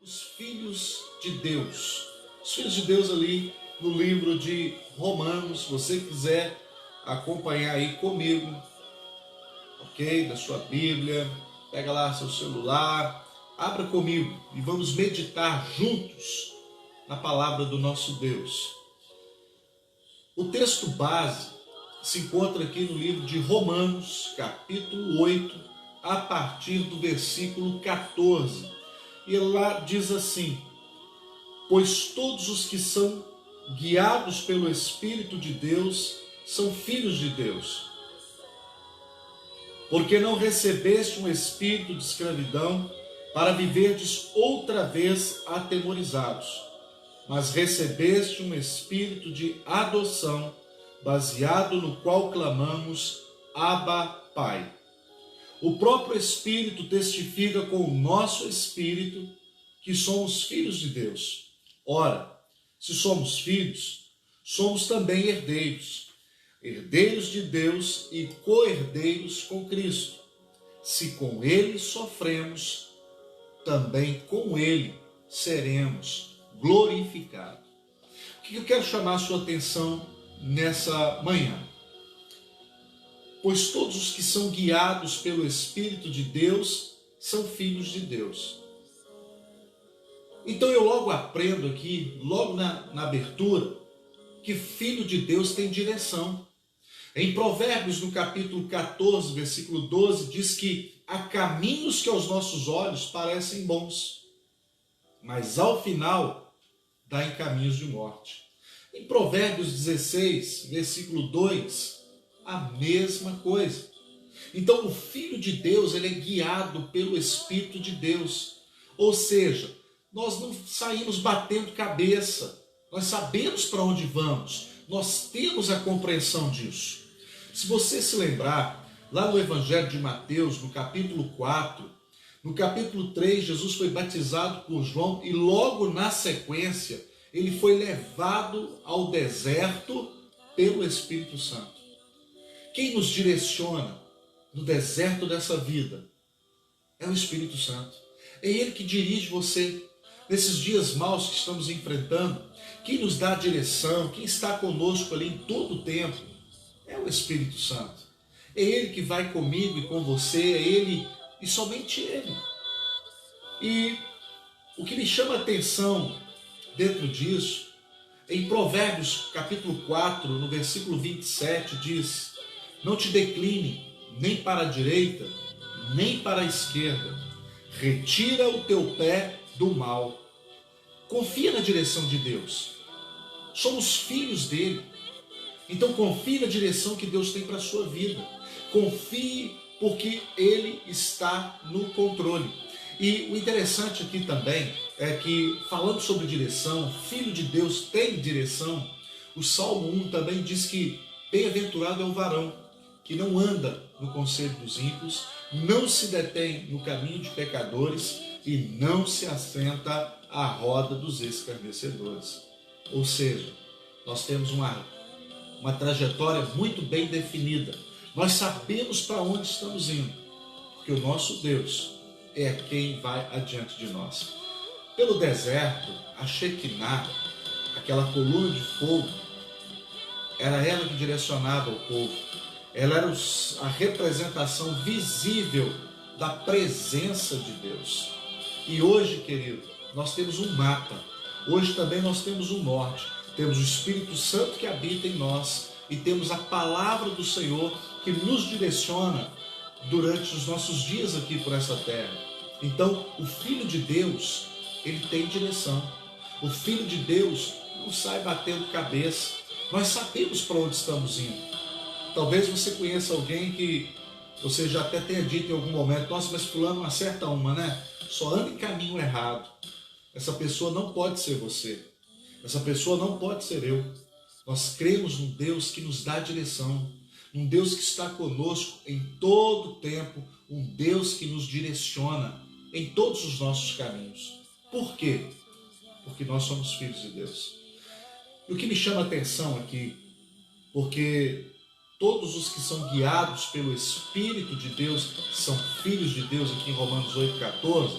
Os filhos de Deus. Os filhos de Deus ali no livro de Romanos, se você quiser acompanhar aí comigo, ok? Da sua Bíblia, pega lá seu celular, abra comigo e vamos meditar juntos na palavra do nosso Deus. O texto base se encontra aqui no livro de Romanos, capítulo 8, a partir do versículo 14. E lá diz assim: pois todos os que são guiados pelo Espírito de Deus são filhos de Deus. Porque não recebeste um espírito de escravidão para viverdes outra vez atemorizados, mas recebeste um espírito de adoção, baseado no qual clamamos, Abba, Pai. O próprio Espírito testifica com o nosso espírito que somos filhos de Deus. Ora, se somos filhos, somos também herdeiros, herdeiros de Deus e co-herdeiros com Cristo. Se com Ele sofremos, também com Ele seremos glorificados. O que eu quero chamar a sua atenção nessa manhã? Pois todos os que são guiados pelo Espírito de Deus são filhos de Deus. Então eu logo aprendo aqui, logo na abertura, que filho de Deus tem direção. Em Provérbios, no capítulo 14, versículo 12, diz que há caminhos que aos nossos olhos parecem bons, mas ao final dá em caminhos de morte. Em Provérbios 16, versículo 2, a mesma coisa. Então o Filho de Deus, ele é guiado pelo Espírito de Deus. Ou seja, nós não saímos batendo cabeça, nós sabemos para onde vamos, nós temos a compreensão disso. Se você se lembrar, lá no Evangelho de Mateus, no capítulo 4, no capítulo 3, Jesus foi batizado por João e logo na sequência, ele foi levado ao deserto pelo Espírito Santo. Quem nos direciona no deserto dessa vida é o Espírito Santo. É Ele que dirige você nesses dias maus que estamos enfrentando. Quem nos dá a direção, quem está conosco ali em todo o tempo, é o Espírito Santo. É Ele que vai comigo e com você, é Ele e somente Ele. E o que me chama a atenção dentro disso, em Provérbios capítulo 4, no versículo 27, diz: não te decline nem para a direita, nem para a esquerda. Retira o teu pé do mal. Confia na direção de Deus. Somos filhos dele. Então confie na direção que Deus tem para a sua vida. Confie porque ele está no controle. E o interessante aqui também é que, falando sobre direção, filho de Deus tem direção. O Salmo 1 também diz que bem-aventurado é o varão que não anda no conselho dos ímpios, não se detém no caminho de pecadores e não se assenta à roda dos escarnecedores. Ou seja, nós temos uma trajetória muito bem definida. Nós sabemos para onde estamos indo, porque o nosso Deus é quem vai adiante de nós. Pelo deserto, a Shekinah, aquela coluna de fogo, era ela que direcionava o povo. Ela era a representação visível da presença de Deus. E hoje, querido, nós temos um mapa. Hoje também nós temos um norte. Temos o Espírito Santo que habita em nós e temos a palavra do Senhor que nos direciona durante os nossos dias aqui por essa terra. Então, o Filho de Deus, ele tem direção. O Filho de Deus não sai batendo cabeça. Nós sabemos para onde estamos indo. Talvez você conheça alguém que você já até tenha dito em algum momento: nossa, mas fulano não acerta uma, né? Só anda em caminho errado. Essa pessoa não pode ser você. Essa pessoa não pode ser eu. Nós cremos num Deus que nos dá direção, um Deus que está conosco em todo o tempo, um Deus que nos direciona em todos os nossos caminhos. Por quê? Porque nós somos filhos de Deus. E o que me chama a atenção aqui, porque todos os que são guiados pelo Espírito de Deus são filhos de Deus, aqui em Romanos 8,14.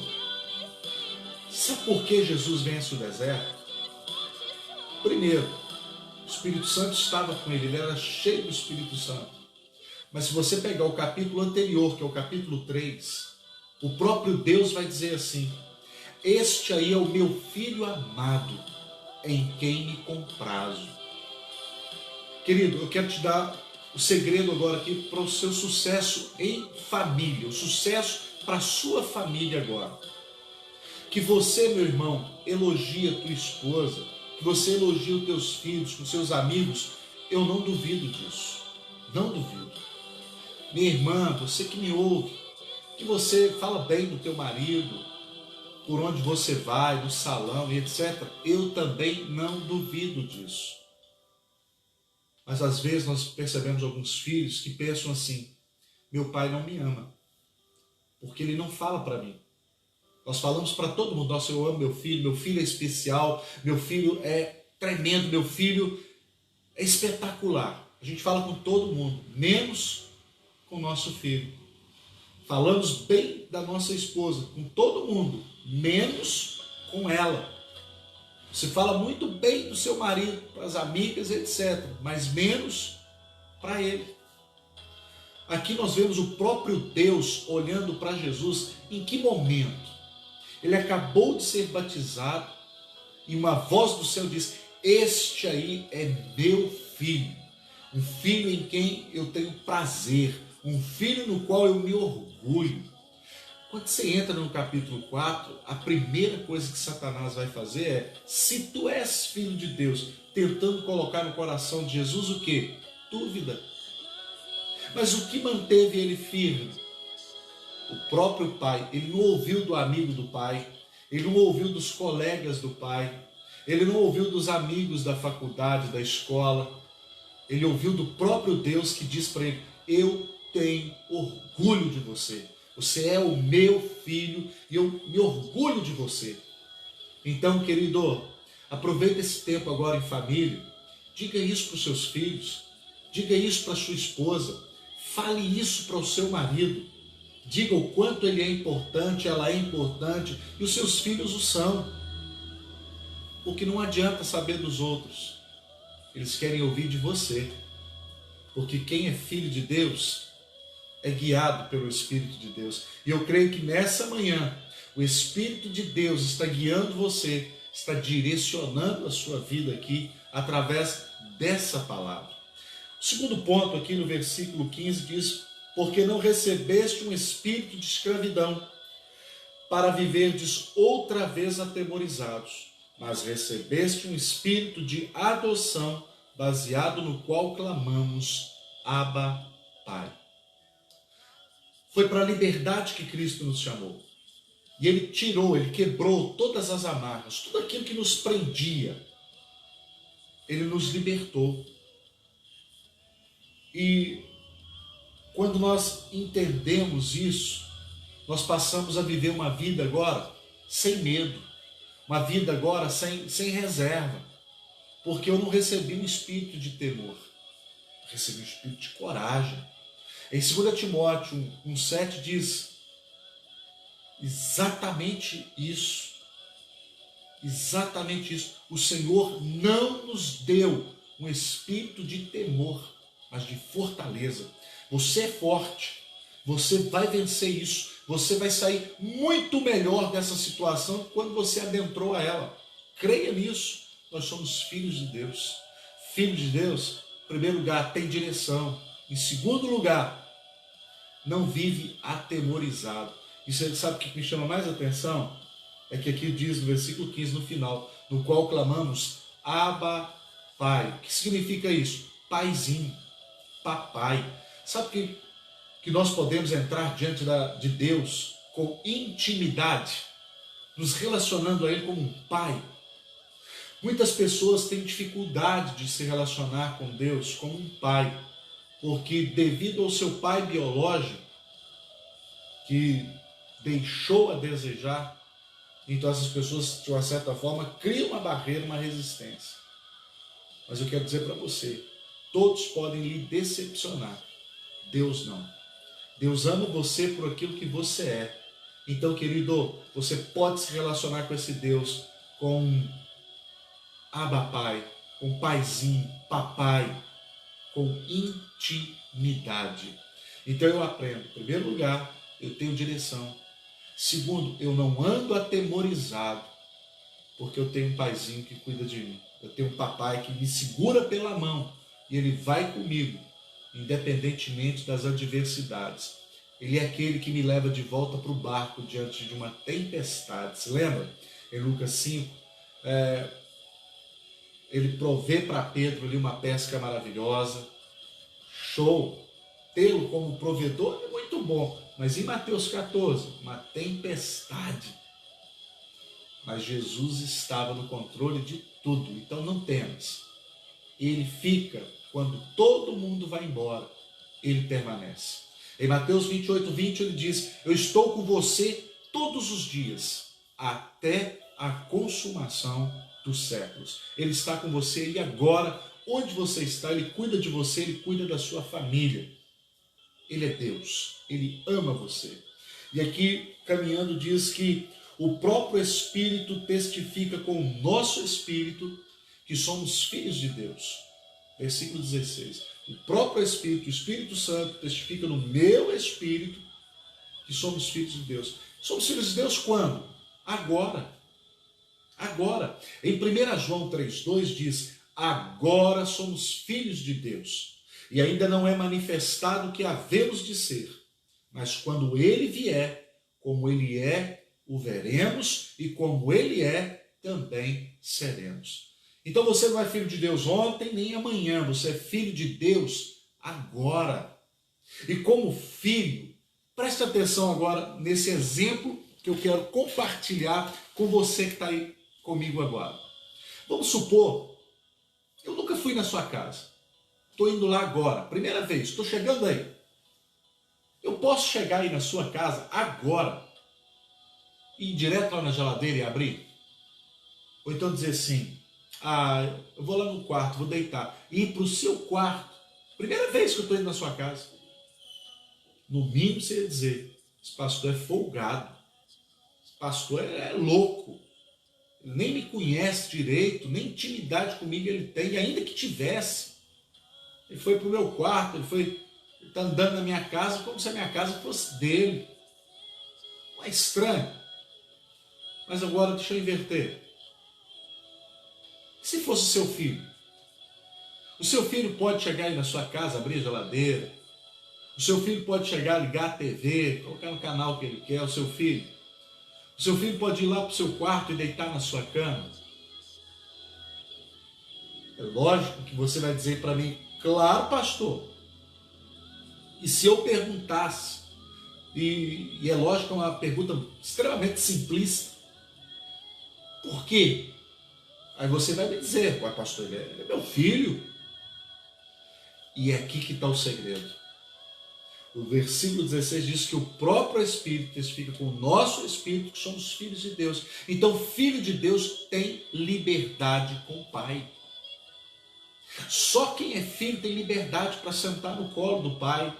Sabe por que Jesus vence o deserto? Primeiro, o Espírito Santo estava com ele, ele era cheio do Espírito Santo. Mas se você pegar o capítulo anterior, que é o capítulo 3, o próprio Deus vai dizer assim: este aí é o meu filho amado, em quem me comprazo. Querido, eu quero te dar o segredo agora aqui para o seu sucesso em família, o sucesso para a sua família agora. Que você, meu irmão, elogie a tua esposa, que você elogie os teus filhos, os seus amigos, eu não duvido disso, não duvido. Minha irmã, você que me ouve, que você fala bem do teu marido, por onde você vai, no salão e etc. Eu também não duvido disso. Mas às vezes nós percebemos alguns filhos que pensam assim: meu pai não me ama, porque ele não fala para mim. Nós falamos para todo mundo: nossa, eu amo meu filho é especial, meu filho é tremendo, meu filho é espetacular. A gente fala com todo mundo, menos com o nosso filho. Falamos bem da nossa esposa com todo mundo, menos com ela. Você fala muito bem do seu marido, para as amigas, etc., mas menos para ele. Aqui nós vemos o próprio Deus olhando para Jesus. Em que momento? Ele acabou de ser batizado e uma voz do céu diz: este aí é meu filho, um filho em quem eu tenho prazer, um filho no qual eu me orgulho. Quando você entra no capítulo 4, a primeira coisa que Satanás vai fazer é: se tu és filho de Deus, tentando colocar no coração de Jesus o quê? Dúvida. Mas o que manteve ele firme? O próprio pai. Ele não ouviu do amigo do pai, ele não ouviu dos colegas do pai, ele não ouviu dos amigos da faculdade, da escola, ele ouviu do próprio Deus que diz para ele: eu tenho orgulho de você. Você é o meu filho e eu me orgulho de você. Então, querido, aproveita esse tempo agora em família. Diga isso para os seus filhos. Diga isso para a sua esposa. Fale isso para o seu marido. Diga o quanto ele é importante, ela é importante e os seus filhos o são. Porque não adianta saber dos outros. Eles querem ouvir de você. Porque quem é filho de Deus é guiado pelo Espírito de Deus. E eu creio que nessa manhã o Espírito de Deus está guiando você, está direcionando a sua vida aqui através dessa palavra. O segundo ponto aqui no versículo 15 diz: porque não recebeste um espírito de escravidão para viverdes outra vez atemorizados, mas recebeste um espírito de adoção, baseado no qual clamamos: Abba, Pai. Foi para a liberdade que Cristo nos chamou. E Ele tirou, Ele quebrou todas as amarras, tudo aquilo que nos prendia. Ele nos libertou. E quando nós entendemos isso, nós passamos a viver uma vida agora sem medo, uma vida agora sem reserva, porque eu não recebi um espírito de temor, eu recebi um espírito de coragem. Em 2 Timóteo 1,7 diz exatamente isso. Exatamente isso. O Senhor não nos deu um espírito de temor, mas de fortaleza. Você é forte. Você vai vencer isso. Você vai sair muito melhor dessa situação quando você adentrou a ela. Creia nisso. Nós somos filhos de Deus. Filho de Deus, em primeiro lugar, tem direção. Em segundo lugar, não vive atemorizado. E você sabe o que me chama mais atenção? É que aqui diz no versículo 15, no final, no qual clamamos: Abba, Pai. O que significa isso? Paizinho, papai. Sabe que nós podemos entrar diante de Deus com intimidade, nos relacionando a Ele como um pai. Muitas pessoas têm dificuldade de se relacionar com Deus como um pai, porque devido ao seu pai biológico, que deixou a desejar, então essas pessoas, de uma certa forma, criam uma barreira, uma resistência. Mas eu quero dizer para você, todos podem lhe decepcionar, Deus não. Deus ama você por aquilo que você é. Então, querido, você pode se relacionar com esse Deus com Abba Pai, com paizinho, papai, com intimidade. Então eu aprendo, em primeiro lugar, eu tenho direção. Segundo, eu não ando atemorizado, porque eu tenho um paizinho que cuida de mim. Eu tenho um papai que me segura pela mão e ele vai comigo, independentemente das adversidades. Ele é aquele que me leva de volta para o barco diante de uma tempestade. Se lembra? Em Lucas 5, ele provê para Pedro ali uma pesca maravilhosa. Show! Tê-lo como provedor é muito bom. Mas em Mateus 14, uma tempestade. Mas Jesus estava no controle de tudo, então não temas. Ele fica quando todo mundo vai embora, ele permanece. Em Mateus 28:20 ele diz: eu estou com você todos os dias, até a consumação dos séculos. Ele está com você e agora, onde você está, ele cuida de você, ele cuida da sua família. Ele é Deus, ele ama você. E aqui, caminhando, diz que o próprio Espírito testifica com o nosso Espírito que somos filhos de Deus. Versículo 16. O próprio Espírito, o Espírito Santo, testifica no meu Espírito que somos filhos de Deus. Somos filhos de Deus quando? Agora. Agora. Em 1 João 3,2 diz: agora somos filhos de Deus. E ainda não é manifestado o que havemos de ser. Mas quando ele vier, como ele é, o veremos, e como ele é, também seremos. Então você não é filho de Deus ontem nem amanhã, você é filho de Deus agora. E como filho, preste atenção agora nesse exemplo que eu quero compartilhar com você que está aí comigo agora. Vamos supor, eu nunca fui na sua casa, estou indo lá agora, primeira vez, estou chegando aí. Eu posso chegar aí na sua casa agora, ir direto lá na geladeira e abrir? Ou então dizer assim: eu vou lá no quarto, vou deitar, e ir para o seu quarto, primeira vez que eu estou indo na sua casa. No mínimo você ia dizer: esse pastor é folgado, esse pastor é louco, ele nem me conhece direito, nem intimidade comigo ele tem, e ainda que tivesse, ele foi para o meu quarto, ele está andando na minha casa como se a minha casa fosse dele. Não é estranho? Mas agora deixa eu inverter. Se fosse o seu filho? O seu filho pode chegar aí na sua casa, abrir a geladeira. O seu filho pode chegar, ligar a TV, colocar no canal que ele quer, o seu filho. O seu filho pode ir lá para o seu quarto e deitar na sua cama. É lógico que você vai dizer para mim: claro, pastor. E se eu perguntasse, e é lógico, é uma pergunta extremamente simplista, por quê? Aí você vai me dizer: ué, pastor, ele é meu filho. E é aqui que está o segredo. O versículo 16 diz que o próprio Espírito testifica com o nosso Espírito que somos filhos de Deus. Então, filho de Deus tem liberdade com o Pai. Só quem é filho tem liberdade para sentar no colo do Pai,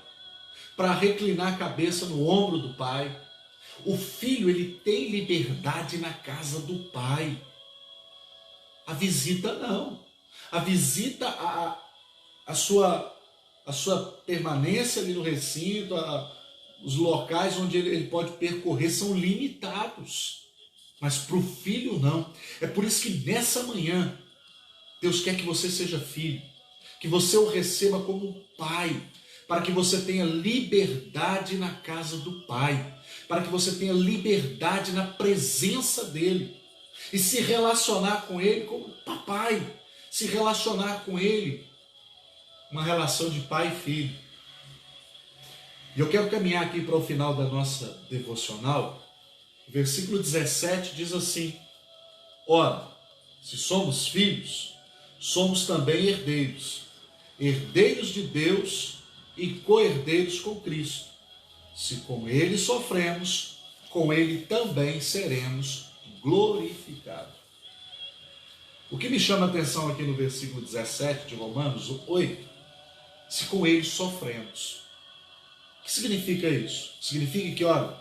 para reclinar a cabeça no ombro do Pai. O filho, ele tem liberdade na casa do Pai. A visita não. A visita, a sua permanência ali no recinto, os locais onde ele pode percorrer são limitados. Mas para o filho não. É por isso que nessa manhã, Deus quer que você seja filho, que você o receba como um pai, para que você tenha liberdade na casa do Pai, para que você tenha liberdade na presença dele, e se relacionar com ele como papai, se relacionar com ele, uma relação de pai e filho. E eu quero caminhar aqui para o final da nossa devocional. O versículo 17 diz assim: ora, se somos filhos, somos também herdeiros, herdeiros de Deus e co-herdeiros com Cristo. Se com ele sofremos, com ele também seremos glorificados. O que me chama a atenção aqui no versículo 17 de Romanos 8, se com ele sofremos. O que significa isso? Significa que, olha,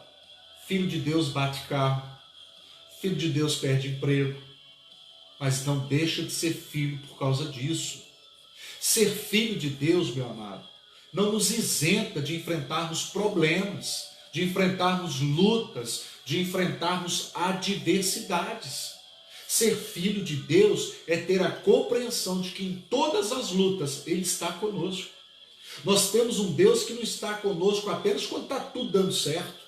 Filho de Deus bate carro, filho de Deus perde emprego, mas não deixa de ser filho por causa disso. Ser filho de Deus, meu amado, não nos isenta de enfrentarmos problemas, de enfrentarmos lutas, de enfrentarmos adversidades. Ser filho de Deus é ter a compreensão de que em todas as lutas Ele está conosco. Nós temos um Deus que não está conosco apenas quando está tudo dando certo,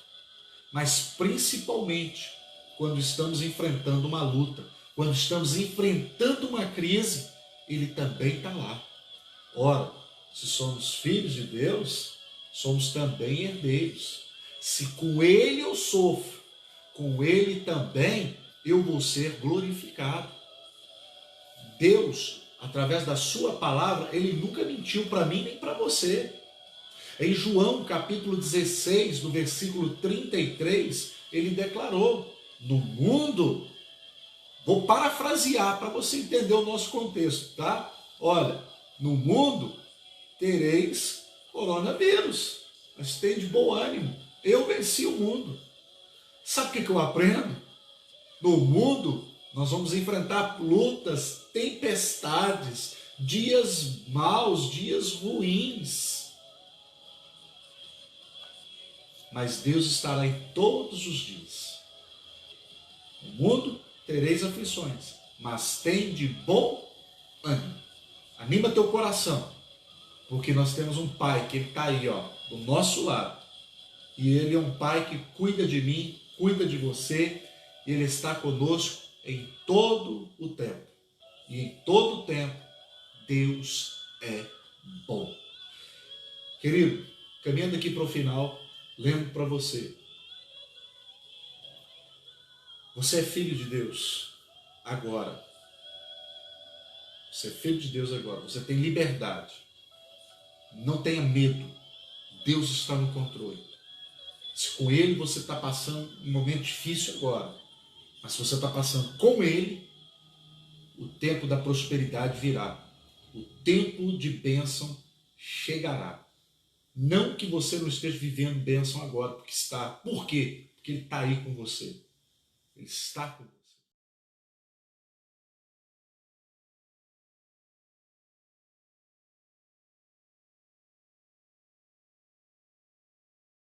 mas principalmente quando estamos enfrentando uma luta, quando estamos enfrentando uma crise, Ele também está lá. Ora, se somos filhos de Deus, somos também herdeiros. Se com Ele eu sofro, com Ele também eu vou ser glorificado. Deus, através da sua palavra, Ele nunca mentiu para mim nem para você. Em João capítulo 16, no versículo 33, Ele declarou: no mundo, vou parafrasear para você entender o nosso contexto, tá? Olha, no mundo tereis coronavírus, mas tem de bom ânimo, eu venci o mundo. Sabe o que eu aprendo? No mundo, nós vamos enfrentar lutas, tempestades, dias maus, dias ruins. Mas Deus estará em todos os dias. No mundo tereis aflições, mas tem de bom ânimo. Anima teu coração, porque nós temos um Pai que Ele está aí, ó, do nosso lado. E Ele é um Pai que cuida de mim, cuida de você. Ele está conosco em todo o tempo. E em todo o tempo, Deus é bom. Querido, caminhando aqui para o final, lembro para você. Você é filho de Deus agora. Você é filho de Deus agora. Você tem liberdade. Não tenha medo. Deus está no controle. Se com Ele você está passando um momento difícil agora, mas se você está passando com Ele, o tempo da prosperidade virá. O tempo de bênção chegará. Não que você não esteja vivendo bênção agora, porque está. Por quê? Porque Ele está aí com você. Ele está com você.